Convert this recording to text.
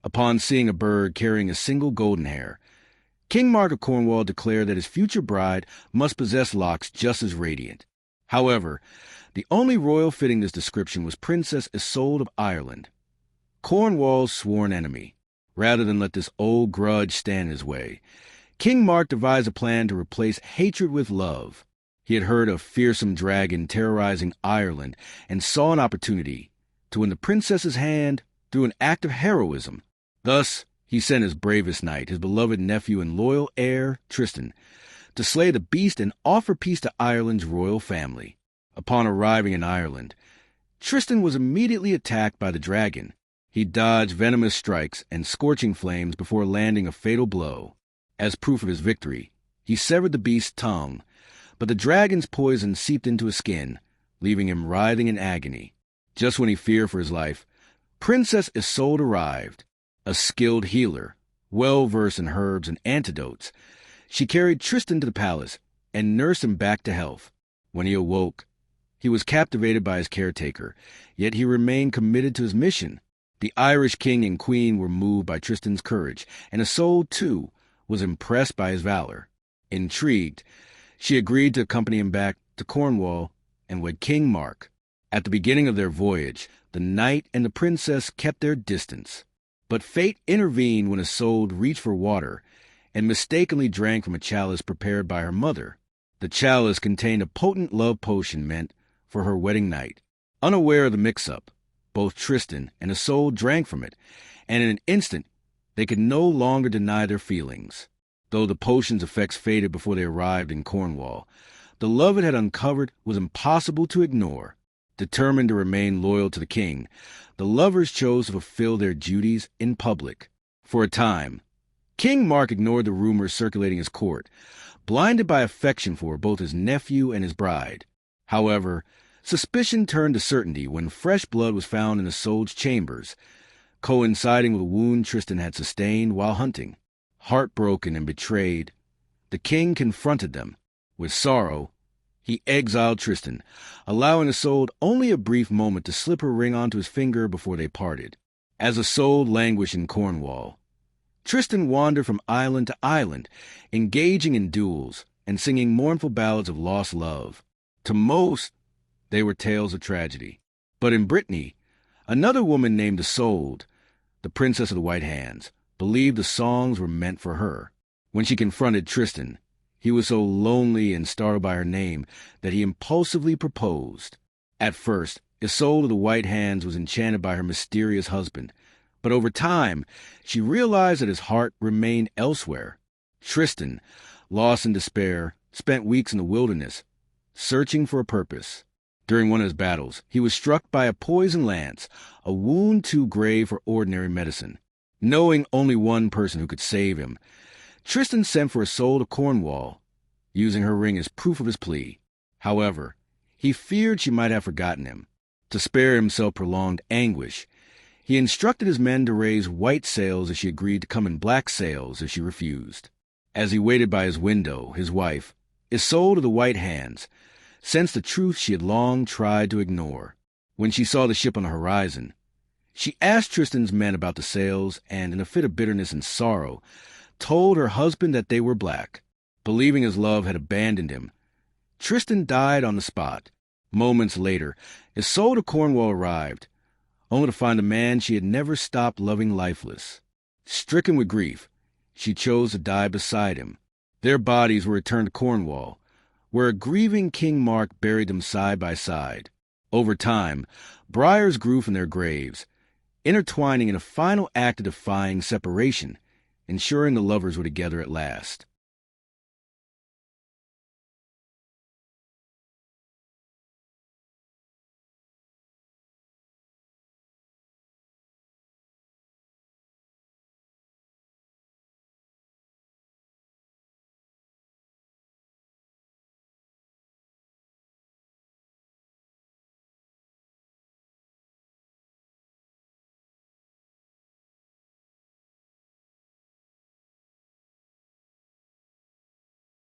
Upon seeing a bird carrying a single golden hair, King Mark of Cornwall declared that his future bride must possess locks just as radiant. However, the only royal fitting this description was Princess Isolde of Ireland, Cornwall's sworn enemy. Rather than let this old grudge stand in his way, King Mark devised a plan to replace hatred with love. He had heard of a fearsome dragon terrorizing Ireland and saw an opportunity to win the princess's hand through an act of heroism. Thus, he sent his bravest knight, his beloved nephew and loyal heir, Tristan, to slay the beast and offer peace to Ireland's royal family. Upon arriving in Ireland, Tristan was immediately attacked by the dragon. He dodged venomous strikes and scorching flames before landing a fatal blow. As proof of his victory, he severed the beast's tongue, but the dragon's poison seeped into his skin, leaving him writhing in agony. Just when he feared for his life, Princess Isolde arrived, a skilled healer, well-versed in herbs and antidotes. She carried Tristan to the palace and nursed him back to health. When he awoke, he was captivated by his caretaker, yet he remained committed to his mission. The Irish king and queen were moved by Tristan's courage, and Isolde, too, was impressed by his valor. Intrigued, she agreed to accompany him back to Cornwall and wed King Mark. At the beginning of their voyage, the knight and the princess kept their distance. But fate intervened when Isolde reached for water and mistakenly drank from a chalice prepared by her mother. The chalice contained a potent love potion meant for her wedding night. Unaware of the mix-up, both Tristan and Isolde drank from it, and in an instant they could no longer deny their feelings. Though the potion's effects faded before they arrived in Cornwall, the love it had uncovered was impossible to ignore. Determined to remain loyal to the king, the lovers chose to fulfill their duties in public. For a time, King Mark ignored the rumors circulating his court, blinded by affection for both his nephew and his bride. However, suspicion turned to certainty when fresh blood was found in Isolde's chambers, coinciding with a wound Tristan had sustained while hunting. Heartbroken and betrayed, the king confronted them. With sorrow, he exiled Tristan, allowing Isolde only a brief moment to slip her ring onto his finger before they parted. As Isolde languished in Cornwall, Tristan wandered from island to island, engaging in duels and singing mournful ballads of lost love. To most, they were tales of tragedy. But in Brittany, another woman named Isolde, the Princess of the White Hands, believed the songs were meant for her. When she confronted Tristan, he was so lonely and startled by her name that he impulsively proposed. At first, Isolde of the White Hands was enchanted by her mysterious husband, but over time, she realized that his heart remained elsewhere. Tristan, lost in despair, spent weeks in the wilderness, searching for a purpose. During one of his battles, he was struck by a poisoned lance, a wound too grave for ordinary medicine. Knowing only one person who could save him, Tristan sent for Isolde of Cornwall, using her ring as proof of his plea. However, he feared she might have forgotten him. To spare himself prolonged anguish, he instructed his men to raise white sails if she agreed to come in black sails if she refused. As he waited by his window, his wife, Isolde of the White Hands, sensed the truth she had long tried to ignore. When she saw the ship on the horizon, she asked Tristan's men about the sails and, in a fit of bitterness and sorrow, told her husband that they were black. Believing his love had abandoned him, Tristan died on the spot. Moments later, Isolde of Cornwall arrived, only to find the man she had never stopped loving lifeless. Stricken with grief, she chose to die beside him. Their bodies were returned to Cornwall, where a grieving King Mark buried them side by side. Over time, briars grew from their graves, intertwining in a final act of defying separation, ensuring the lovers were together at last.